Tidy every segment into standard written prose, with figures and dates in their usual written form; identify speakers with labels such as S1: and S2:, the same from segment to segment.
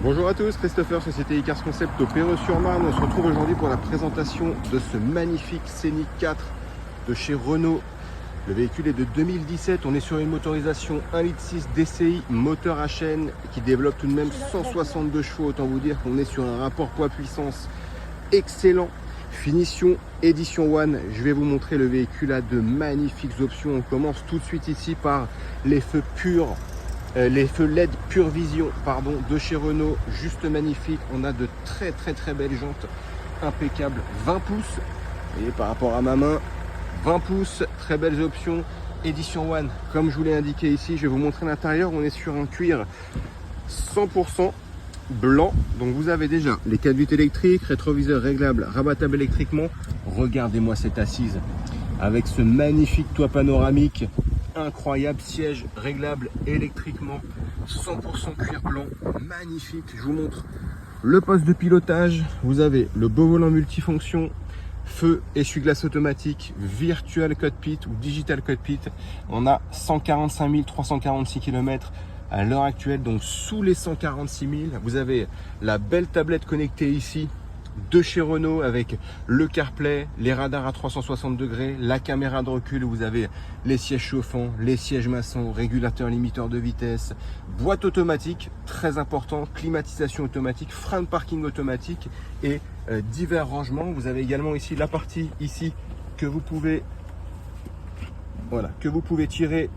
S1: Bonjour à tous, Christopher, Société Icars Concept au Perreux-sur-Marne. On se retrouve aujourd'hui pour la présentation de ce magnifique Scénic 4 de chez Renault. Le véhicule est de 2017, on est sur une motorisation 1,6 litre DCI, moteur à chaîne qui développe tout de même 162 chevaux. Autant vous dire qu'on est sur un rapport poids-puissance excellent. Finition Edition One, je vais vous montrer le véhicule a de magnifiques options. On commence tout de suite ici par les feux purs. Les feux LED Pure Vision de chez Renault, juste magnifique. On a de très belles jantes, impeccables, 20 pouces. Vous voyez par rapport à ma main, 20 pouces, très belles options. Edition One, comme je vous l'ai indiqué ici, je vais vous montrer l'intérieur. On est sur un cuir 100% blanc. Donc vous avez déjà les conduites électriques, rétroviseur réglable, rabattable électriquement. Regardez-moi cette assise avec ce magnifique toit panoramique. Incroyable, siège réglable électriquement, 100% cuir blanc, magnifique. Je vous montre le poste de pilotage. Vous avez le beau volant multifonction, feu, essuie-glace automatique, virtual cockpit ou digital cockpit. On a 145 346 km à l'heure actuelle, donc sous les 146 000. Vous avez la belle tablette connectée ici de chez Renault avec le CarPlay, les radars à 360 degrés, la caméra de recul. Vous avez les sièges chauffants, les sièges maçons, régulateur limiteur de vitesse, boîte automatique, très important, climatisation automatique, frein de parking automatique et divers rangements. Vous avez également ici la partie ici que vous pouvez tirer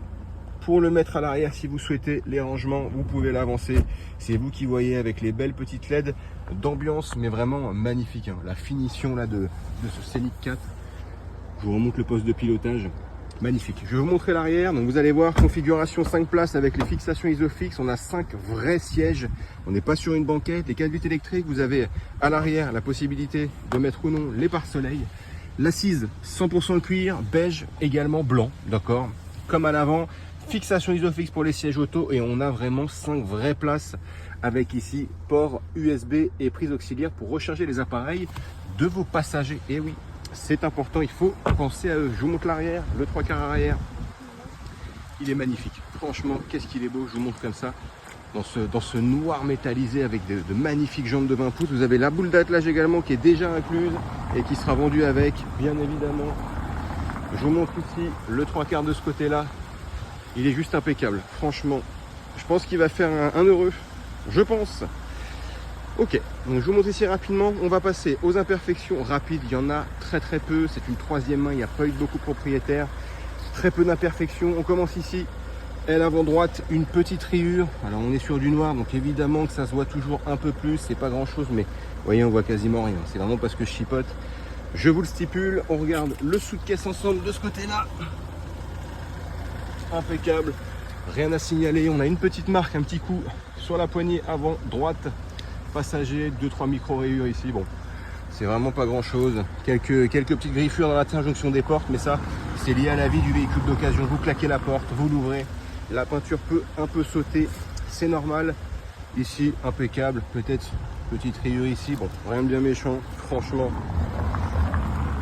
S1: pour le mettre à l'arrière si vous souhaitez. Les rangements, vous pouvez l'avancer. C'est vous qui voyez avec les belles petites LED d'ambiance, mais vraiment magnifique. Hein. La finition là de ce Scénic 4. Je vous remonte le poste de pilotage. Magnifique. Je vais vous montrer l'arrière. Donc vous allez voir, configuration 5 places avec les fixations Isofix. On a 5 vrais sièges. On n'est pas sur une banquette. Les conduites électriques, vous avez à l'arrière la possibilité de mettre ou non les pare-soleil. L'assise 100% cuir, beige, également blanc. D'accord. Comme à l'avant. Fixation Isofix pour les sièges auto et on a vraiment 5 vraies places avec ici port USB et prise auxiliaire pour recharger les appareils de vos passagers. Et oui, c'est important, il faut penser à eux. Je vous montre l'arrière, le 3/4 arrière. Il est magnifique. Franchement, qu'est-ce qu'il est beau. Je vous montre comme ça dans ce noir métallisé avec de magnifiques jantes de 20 pouces. Vous avez la boule d'attelage également qui est déjà incluse et qui sera vendue avec, bien évidemment. Je vous montre ici le 3/4 de ce côté-là. Il est juste impeccable, franchement. Je pense qu'il va faire un heureux, je pense. Ok, donc je vous montre ici rapidement. On va passer aux imperfections rapides. Il y en a très peu. C'est une 3e main, il n'y a pas eu beaucoup de propriétaires. Très peu d'imperfections. On commence ici. Aile avant droite, une petite rayure. Alors on est sur du noir, donc évidemment que ça se voit toujours un peu plus. C'est pas grand chose, mais vous voyez, on voit quasiment rien. C'est vraiment parce que je chipote. Je vous le stipule. On regarde le sous de caisse ensemble de ce côté-là. Impeccable, rien à signaler. On a une petite marque, un petit coup sur la poignée avant droite, passager, 2-3 micro rayures ici. Bon, c'est vraiment pas grand chose. Quelques petites griffures dans la jonction des portes, mais ça c'est lié à la vie du véhicule d'occasion. Vous claquez la porte, vous l'ouvrez, la peinture peut un peu sauter, c'est normal. Ici impeccable, peut-être petite rayure ici. Bon, rien de bien méchant, franchement.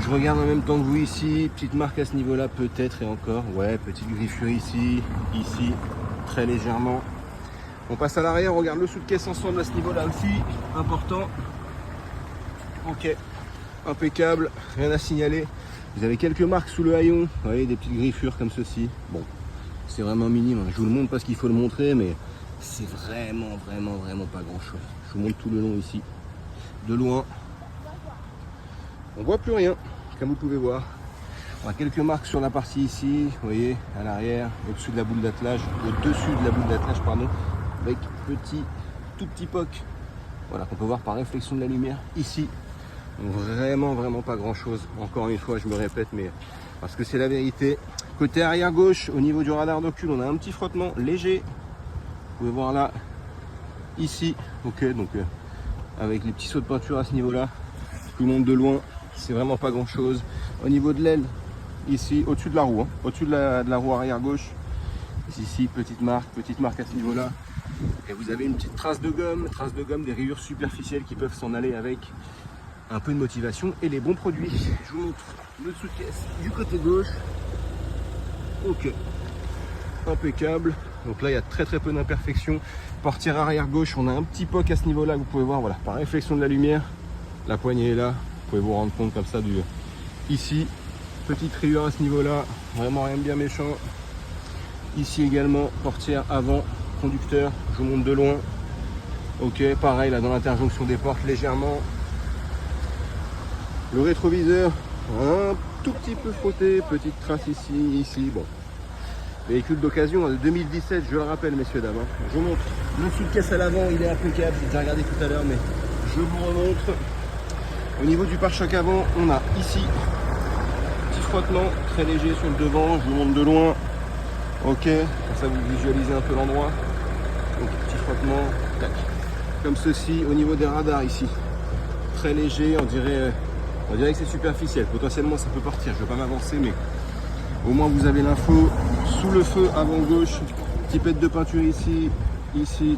S1: Je regarde en même temps que vous ici, petite marque à ce niveau-là peut-être et encore. Ouais, petite griffure ici, très légèrement. On passe à l'arrière, on regarde le sous de caisse ensemble à ce niveau-là aussi, important. Ok, impeccable, rien à signaler. Vous avez quelques marques sous le haillon, vous voyez, des petites griffures comme ceci. Bon, c'est vraiment minime, je vous le montre parce qu'il faut le montrer, mais c'est vraiment pas grand-chose. Je vous montre tout le long ici, de loin. On voit plus rien, comme vous pouvez voir. On a quelques marques sur la partie ici, vous voyez, à l'arrière, au-dessus de la boule d'attelage, au-dessus de la boule d'attelage, pardon, avec tout petit poc, voilà, qu'on peut voir par réflexion de la lumière ici. Donc vraiment pas grand-chose. Encore une fois, je me répète, mais parce que c'est la vérité. Côté arrière gauche, au niveau du radar d'ocul, on a un petit frottement léger. Vous pouvez voir là, ici, ok, donc avec les petits sauts de peinture à ce niveau-là, je vous montre de loin. C'est vraiment pas grand chose. Au niveau de l'aile, ici, au-dessus de la roue, au-dessus de la roue arrière gauche. Ici, petite marque à ce niveau-là. Et vous avez une petite trace de gomme, des rayures superficielles qui peuvent s'en aller avec un peu de motivation et les bons produits. Je vous montre le dessous de caisse du côté gauche. Ok, impeccable. Donc là il y a très peu d'imperfections. Portière arrière gauche, on a un petit poc à ce niveau là, vous pouvez voir, voilà, par réflexion de la lumière, la poignée est là, vous pouvez vous rendre compte comme ça du ici, petite rayure à ce niveau là, vraiment rien de bien méchant. Ici également, portière avant, conducteur, je vous montre de loin. Ok, pareil là dans l'interjonction des portes légèrement. Le rétroviseur, un tout petit peu frotté, petite trace ici, bon. Véhicule d'occasion de 2017, je le rappelle messieurs dames. Je vous montre, le fil de caisse à l'avant, il est impeccable, j'ai déjà regardé tout à l'heure, mais je vous remontre. Au niveau du pare-choc avant, on a ici, petit frottement, très léger sur le devant, je vous montre de loin. Ok, comme ça vous visualisez un peu l'endroit. Donc petit frottement, tac. Comme ceci, au niveau des radars ici, très léger, on dirait que c'est superficiel. Potentiellement ça peut partir, je ne vais pas m'avancer, mais au moins vous avez l'info. Sous le feu avant gauche, petit pet de peinture ici,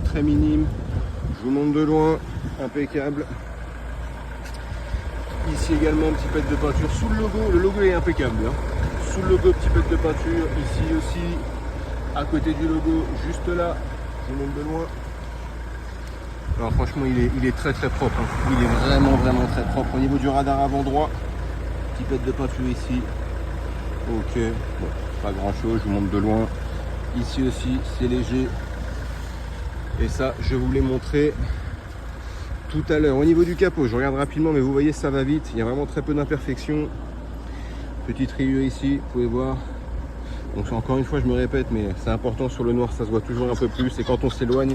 S1: très minime. Je vous montre de loin, impeccable. Ici également, petit pet de peinture sous le logo est impeccable. Hein. Sous le logo, petit pet de peinture, ici aussi, à côté du logo, juste là, je vous montre de loin. Alors franchement, il est très propre. Hein. Il est vraiment très propre. Au niveau du radar avant droit, petit pet de peinture ici. Ok, bon, pas grand chose, je vous montre de loin. Ici aussi, c'est léger. Et ça, je vous l'ai montré tout à l'heure. Au niveau du capot, je regarde rapidement, mais vous voyez, ça va vite. Il y a vraiment très peu d'imperfections. Petite rayure ici, vous pouvez voir. Donc encore une fois, je me répète, mais c'est important sur le noir, ça se voit toujours un peu plus. Et quand on s'éloigne,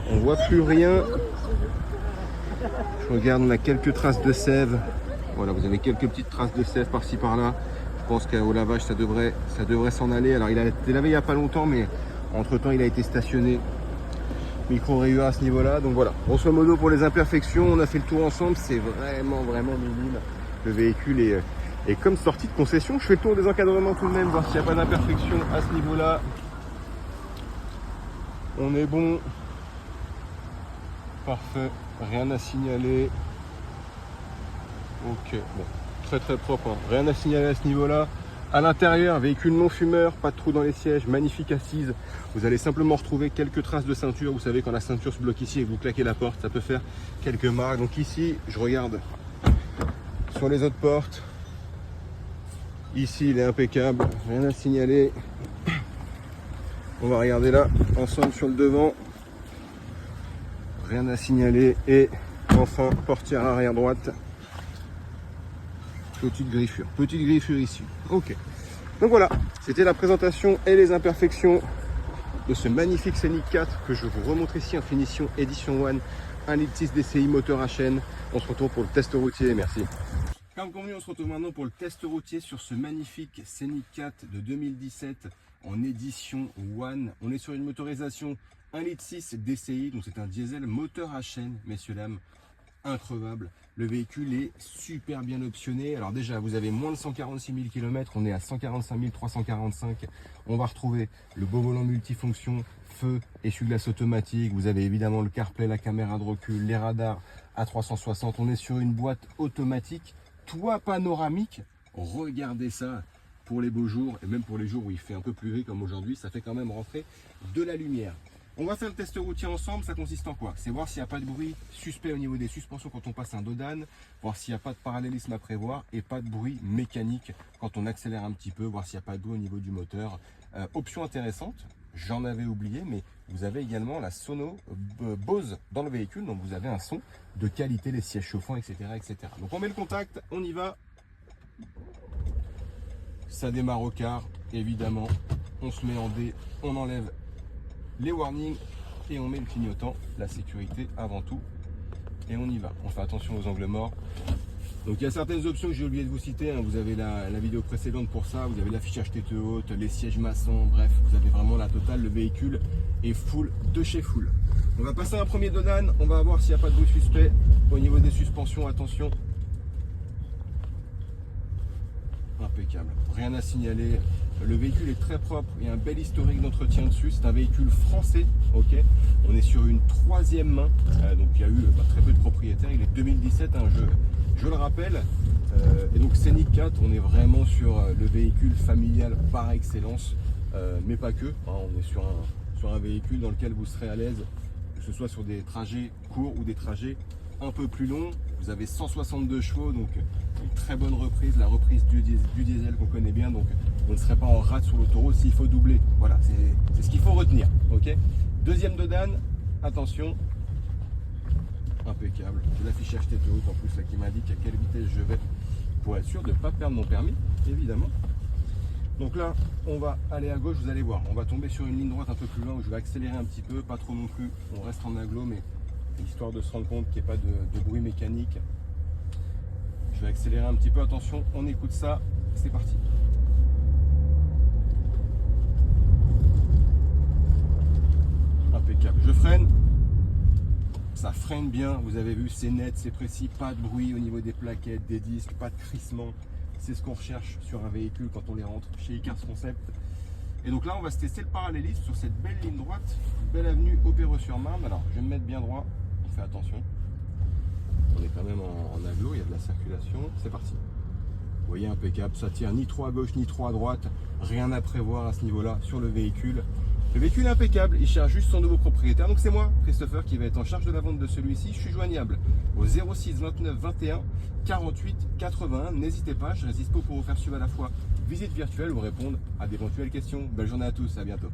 S1: on voit plus rien. Je regarde, on a quelques traces de sève. Voilà, vous avez quelques petites traces de sève par-ci par-là. Je pense qu'au lavage, ça devrait s'en aller. Alors, il a été lavé il n'y a pas longtemps, mais entre-temps, il a été stationné. Micro-rayure à ce niveau-là. Donc voilà, grosso modo, pour les imperfections, on a fait le tour ensemble. C'est vraiment minime. Le véhicule est comme sorti de concession. Je fais le tour des encadrements tout de même, voir s'il n'y a pas d'imperfection à ce niveau-là. On est bon. Parfait. Rien à signaler. Ok, bon. Très propre, hein. Rien à signaler à ce niveau-là. À l'intérieur, véhicule non fumeur, pas de trou dans les sièges, magnifique assise. Vous allez simplement retrouver quelques traces de ceinture. Vous savez, quand la ceinture se bloque ici et que vous claquez la porte, ça peut faire quelques marques. Donc ici, je regarde sur les autres portes. Ici, il est impeccable, rien à signaler. On va regarder là, ensemble sur le devant. Rien à signaler. Et enfin, portière arrière droite. Petite griffure ici. Ok. Donc voilà, c'était la présentation et les imperfections de ce magnifique Scénic 4 que je vous remontre ici en finition Edition One, 1,6 litre DCI moteur à chaîne. On se retrouve pour le test routier. Merci. Comme convenu, on se retrouve maintenant pour le test routier sur ce magnifique Scénic 4 de 2017 en Edition One. On est sur une motorisation 1,6 litre DCI, donc c'est un diesel moteur à chaîne, messieurs dames. Increvable, le véhicule est super bien optionné. Alors déjà, vous avez moins de 146 000 km, on est à 145 345. On va retrouver le beau volant multifonction, feu, essuie-glace automatique. Vous avez évidemment le CarPlay, la caméra de recul, les radars à 360. On est sur une boîte automatique, toit panoramique. Regardez ça, pour les beaux jours et même pour les jours où il fait un peu plus gris comme aujourd'hui, ça fait quand même rentrer de la lumière. On va faire le test routier ensemble. Ça consiste en quoi? C'est voir s'il n'y a pas de bruit suspect au niveau des suspensions quand on passe un dodane, voir s'il n'y a pas de parallélisme à prévoir et pas de bruit mécanique quand on accélère un petit peu, voir s'il n'y a pas de bruit au niveau du moteur. Option intéressante, j'en avais oublié, mais vous avez également la sono Bose dans le véhicule, donc vous avez un son de qualité, les sièges chauffants, etc., etc. Donc on met le contact, on y va. Ça démarre au quart, évidemment. On se met en D, on enlève les warnings et on met le clignotant, la sécurité avant tout, et on y va. On fait attention aux angles morts. Donc il y a certaines options que j'ai oublié de vous citer, hein. Vous avez la vidéo précédente pour ça, vous avez l'affichage tête haute, les sièges maçons, bref, vous avez vraiment la totale. Le véhicule est full de chez full. On va passer à un premier dodane, on va voir s'il n'y a pas de bruit suspect. Au niveau des suspensions, attention. Impeccable, rien à signaler. Le véhicule est très propre, il y a un bel historique d'entretien dessus. C'est un véhicule français, ok. On est sur une 3e main, donc il y a eu très peu de propriétaires. Il est 2017, hein, je le rappelle. Et donc Scénic 4, on est vraiment sur le véhicule familial par excellence, mais pas que. Hein, on est sur sur un véhicule dans lequel vous serez à l'aise, que ce soit sur des trajets courts ou des trajets un peu plus longs. Vous avez 162 chevaux, donc une très bonne reprise, la reprise du diesel qu'on connaît bien, donc vous ne serez pas en rade sur l'autoroute s'il faut doubler. Voilà, c'est ce qu'il faut retenir. Ok. Deuxième dodane, attention, impeccable. J'ai l'affichage tête haute en plus là qui m'indique à quelle vitesse je vais pour être sûr de ne pas perdre mon permis, évidemment. Donc là, on va aller à gauche, vous allez voir, on va tomber sur une ligne droite un peu plus loin où je vais accélérer un petit peu, pas trop non plus, on reste en agglo, mais histoire de se rendre compte qu'il n'y ait pas de bruit mécanique. Je vais accélérer un petit peu, attention, on écoute ça, c'est parti. Impeccable, je freine, ça freine bien, vous avez vu, c'est net, c'est précis, pas de bruit au niveau des plaquettes, des disques, pas de crissement. C'est ce qu'on recherche sur un véhicule quand on les rentre chez Icars Concept. Et donc là, on va se tester le parallélisme sur cette belle ligne droite, belle avenue Opéreux-sur-Marne. Alors, je vais me mettre bien droit, on fait attention. On est quand même en agglo, il y a de la circulation. C'est parti. Vous voyez, impeccable, ça tire ni trop à gauche ni trop à droite. Rien à prévoir à ce niveau-là sur le véhicule. Le véhicule est impeccable, il cherche juste son nouveau propriétaire. Donc c'est moi, Christopher, qui va être en charge de la vente de celui-ci. Je suis joignable au 06 29 21 48 81. N'hésitez pas, je reste dispo pour vous faire suivre à la fois visite virtuelle ou répondre à d'éventuelles questions. Belle journée à tous, à bientôt.